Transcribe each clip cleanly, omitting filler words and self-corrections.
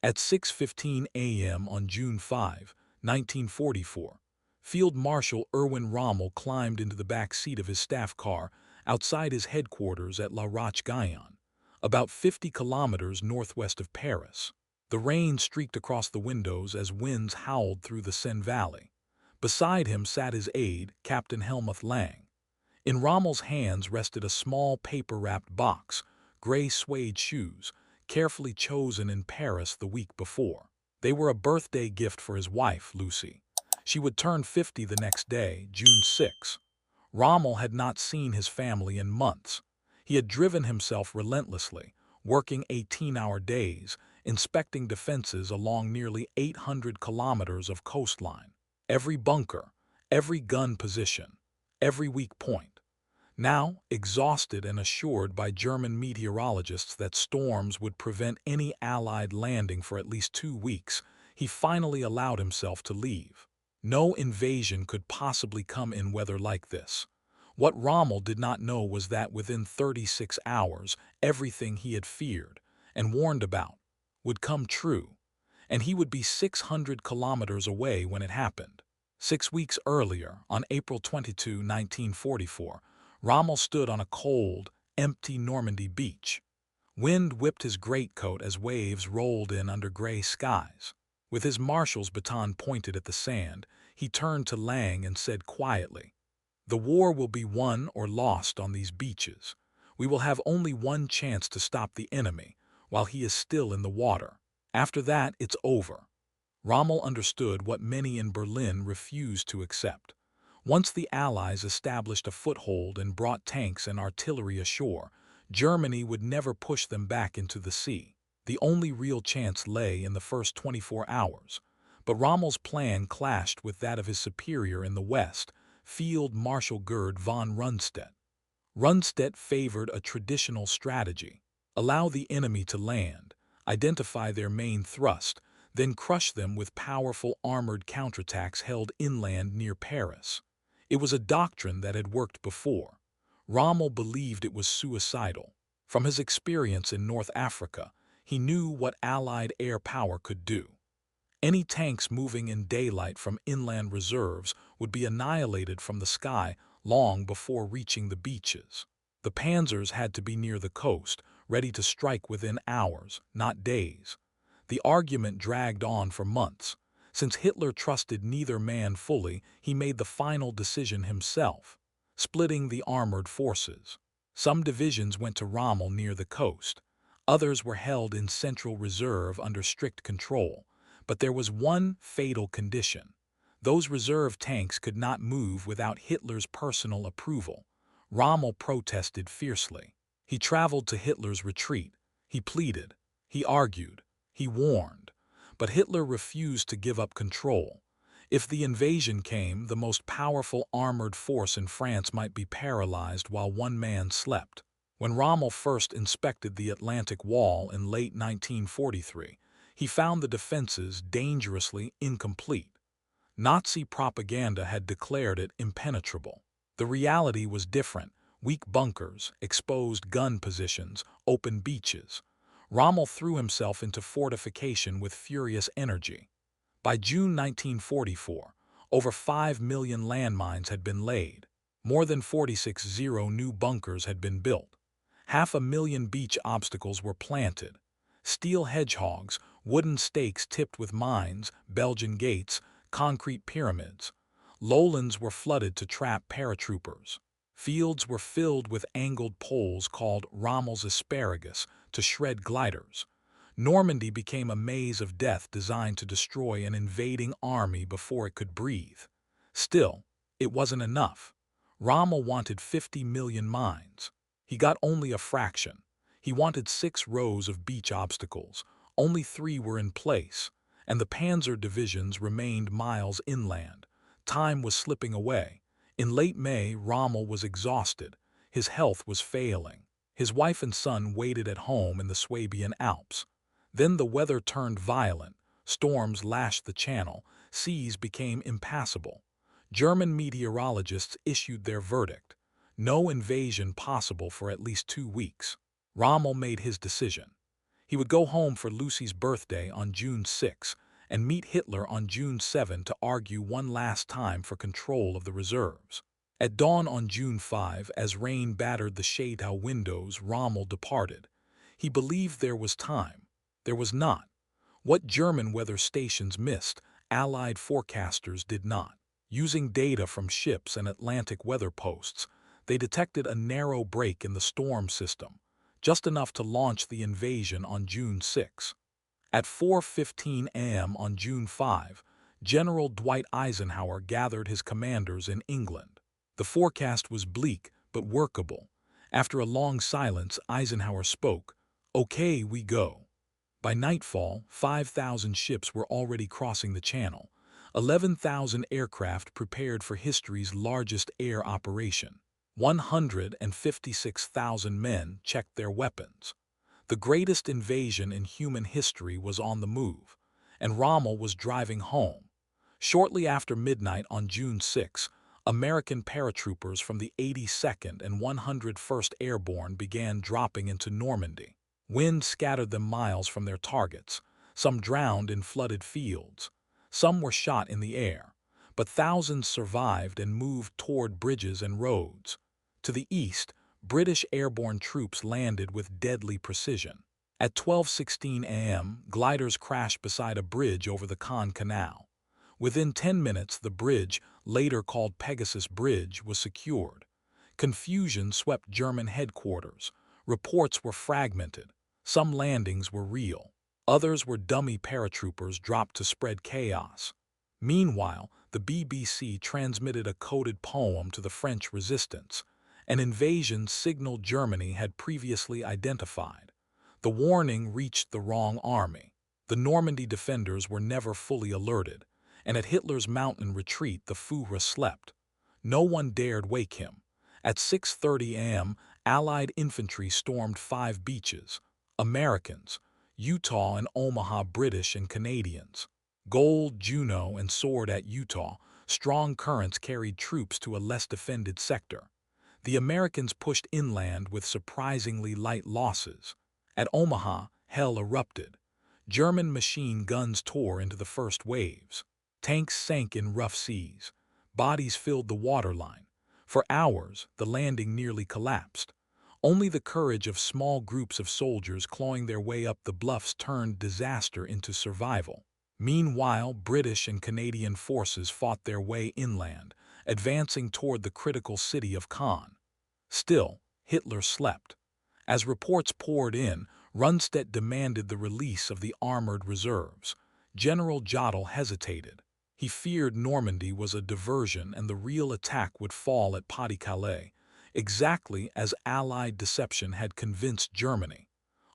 At 6:15 a.m. on June 5, 1944, Field Marshal Erwin Rommel climbed into the back seat of his staff car outside his headquarters at La Roche-Guyon, about 50 kilometers northwest of Paris. The rain streaked across the windows as winds howled through the Seine Valley. Beside him sat his aide, Captain Helmuth Lang. In Rommel's hands rested a small paper-wrapped box, gray suede shoes, carefully chosen in Paris the week before. They were a birthday gift for his wife, Lucy. She would turn 50 the next day, June 6. Rommel had not seen his family in months. He had driven himself relentlessly, working 18-hour days, inspecting defenses along nearly 800 kilometers of coastline. Every bunker, every gun position, every weak point. Now, exhausted and assured by German meteorologists that storms would prevent any Allied landing for at least 2 weeks, he finally allowed himself to leave. No invasion could possibly come in weather like this. What Rommel did not know was that within 36 hours, everything he had feared and warned about would come true, and he would be 600 kilometers away when it happened. 6 weeks earlier, on April 22, 1944, Rommel stood on a cold, empty Normandy beach. Wind whipped his greatcoat as waves rolled in under gray skies. With his marshal's baton pointed at the sand, he turned to Lang and said quietly, "The war will be won or lost on these beaches. We will have only one chance to stop the enemy while he is still in the water. After that, it's over." Rommel understood what many in Berlin refused to accept. Once the Allies established a foothold and brought tanks and artillery ashore, Germany would never push them back into the sea. The only real chance lay in the first 24 hours. But Rommel's plan clashed with that of his superior in the West, Field Marshal Gerd von Rundstedt. Rundstedt favored a traditional strategy: allow the enemy to land, identify their main thrust, then crush them with powerful armored counterattacks held inland near Paris. It was a doctrine that had worked before. Rommel believed it was suicidal. From his experience in North Africa, he knew what Allied air power could do. Any tanks moving in daylight from inland reserves would be annihilated from the sky long before reaching the beaches. The panzers had to be near the coast, ready to strike within hours, not days. The argument dragged on for months. Since Hitler trusted neither man fully, he made the final decision himself, splitting the armored forces. Some divisions went to Rommel near the coast. Others were held in Central Reserve under strict control. But there was one fatal condition. Those reserve tanks could not move without Hitler's personal approval. Rommel protested fiercely. He traveled to Hitler's retreat. He pleaded. He argued. He warned. But Hitler refused to give up control. If the invasion came, the most powerful armored force in France might be paralyzed while one man slept. When Rommel first inspected the Atlantic Wall in late 1943, he found the defenses dangerously incomplete. Nazi propaganda had declared it impenetrable. The reality was different: weak bunkers, exposed gun positions, open beaches. Rommel threw himself into fortification with furious energy. By June 1944, over 5 million landmines had been laid. More than 46,000 new bunkers had been built. 500,000 beach obstacles were planted. Steel hedgehogs, wooden stakes tipped with mines, Belgian gates, concrete pyramids. Lowlands were flooded to trap paratroopers. Fields were filled with angled poles called Rommel's asparagus to shred gliders. Normandy became a maze of death designed to destroy an invading army before it could breathe. Still, it wasn't enough. Rommel wanted 50 million mines. He got only a fraction. He wanted 6 rows of beach obstacles. Only 3 were in place, and the panzer divisions remained miles inland. Time was slipping away. In late May, Rommel was exhausted. His health was failing. His wife and son waited at home in the Swabian Alps. Then the weather turned violent. Storms lashed the channel. Seas became impassable. German meteorologists issued their verdict: no invasion possible for at least 2 weeks. Rommel made his decision. He would go home for Lucy's birthday on June 6 and meet Hitler on June 7 to argue one last time for control of the reserves. At dawn on June 5, as rain battered the Schadau windows, Rommel departed. He believed there was time. There was not. What German weather stations missed, Allied forecasters did not. Using data from ships and Atlantic weather posts, they detected a narrow break in the storm system, just enough to launch the invasion on June 6. At 4:15 a.m. on June 5, General Dwight Eisenhower gathered his commanders in England. The forecast was bleak but workable. After a long silence, Eisenhower spoke, "Okay, we go." By nightfall, 5,000 ships were already crossing the Channel. 11,000 aircraft prepared for history's largest air operation. 156,000 men checked their weapons. The greatest invasion in human history was on the move, and Rommel was driving home. Shortly after midnight on June 6, American paratroopers from the 82nd and 101st Airborne began dropping into Normandy. Wind scattered them miles from their targets. Some drowned in flooded fields. Some were shot in the air, but thousands survived and moved toward bridges and roads. To the east, British airborne troops landed with deadly precision. At 12:16 a.m., gliders crashed beside a bridge over the Caen Canal. Within 10 minutes, the bridge, later called Pegasus Bridge, was secured. Confusion swept German headquarters. Reports were fragmented. Some landings were real. Others were dummy paratroopers dropped to spread chaos. Meanwhile, the BBC transmitted a coded poem to the French resistance, an invasion signal Germany had previously identified. The warning reached the wrong army. The Normandy defenders were never fully alerted, and at Hitler's mountain retreat the Führer slept. No one dared wake him. At 6:30 a.m., Allied infantry stormed 5 beaches. Americans, Utah and Omaha, British and Canadians. Gold, Juno, and Sword at Utah, strong currents carried troops to a less defended sector. The Americans pushed inland with surprisingly light losses. At Omaha, hell erupted. German machine guns tore into the first waves. Tanks sank in rough seas. Bodies filled the waterline. For hours, the landing nearly collapsed. Only the courage of small groups of soldiers clawing their way up the bluffs turned disaster into survival. Meanwhile, British and Canadian forces fought their way inland, advancing toward the critical city of Caen. Still, Hitler slept. As reports poured in, Rundstedt demanded the release of the armored reserves. General Jodl hesitated. He feared Normandy was a diversion and the real attack would fall at Pas-de-Calais, exactly as Allied deception had convinced Germany.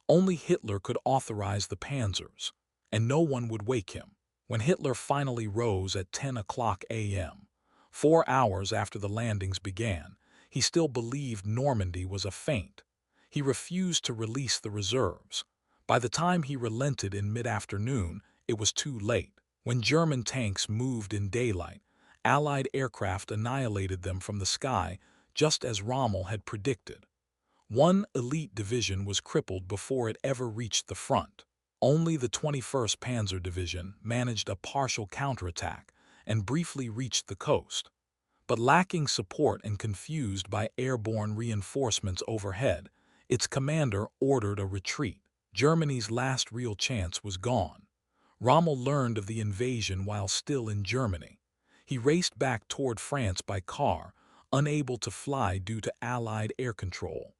Only Hitler could authorize the panzers, and no one would wake him. When Hitler finally rose at 10 o'clock a.m., 4 hours after the landings began, he still believed Normandy was a feint. He refused to release the reserves. By the time he relented in mid-afternoon, it was too late. When German tanks moved in daylight, Allied aircraft annihilated them from the sky, just as Rommel had predicted. One elite division was crippled before it ever reached the front. Only the 21st Panzer Division managed a partial counterattack and briefly reached the coast. But lacking support and confused by airborne reinforcements overhead, its commander ordered a retreat. Germany's last real chance was gone. Rommel learned of the invasion while still in Germany. He raced back toward France by car, unable to fly due to Allied air control.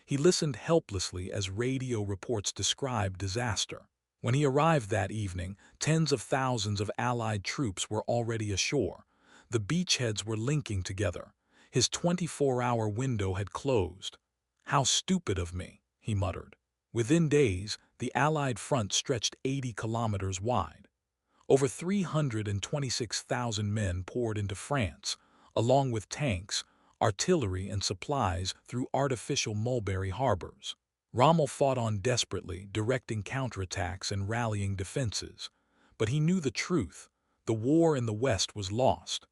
He listened helplessly as radio reports described disaster. When he arrived that evening, tens of thousands of Allied troops were already ashore. The beachheads were linking together. His 24-hour window had closed. "How stupid of me," he muttered. Within days, the Allied front stretched 80 kilometers wide. Over 326,000 men poured into France, along with tanks, artillery, and supplies through artificial mulberry harbors. Rommel fought on desperately, directing counterattacks and rallying defenses. But he knew the truth. The war in the West was lost.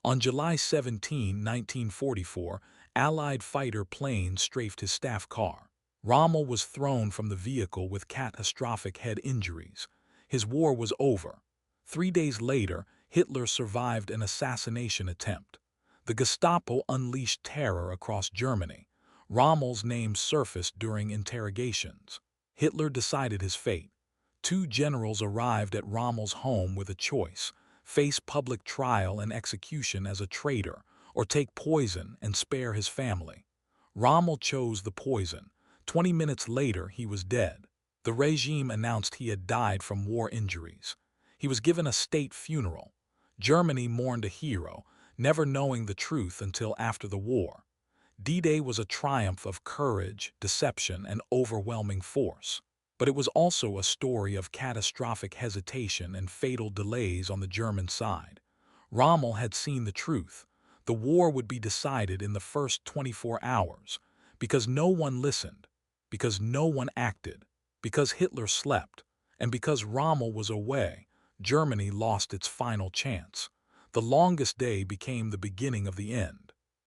On July 17, 1944, Allied fighter planes strafed his staff car. Rommel was thrown from the vehicle with catastrophic head injuries. His war was over. 3 days later, Hitler survived an assassination attempt. The Gestapo unleashed terror across Germany. Rommel's name surfaced during interrogations. Hitler decided his fate. 2 generals arrived at Rommel's home with a choice: face public trial and execution as a traitor, or take poison and spare his family. Rommel chose the poison. 20 minutes later, he was dead. The regime announced he had died from war injuries. He was given a state funeral. Germany mourned a hero, never knowing the truth until after the war. D-Day was a triumph of courage, deception, and overwhelming force. But it was also a story of catastrophic hesitation and fatal delays on the German side. Rommel had seen the truth. The war would be decided in the first 24 hours, because no one listened, because no one acted, because Hitler slept, and because Rommel was away. Germany lost its final chance. The longest day became the beginning of the end.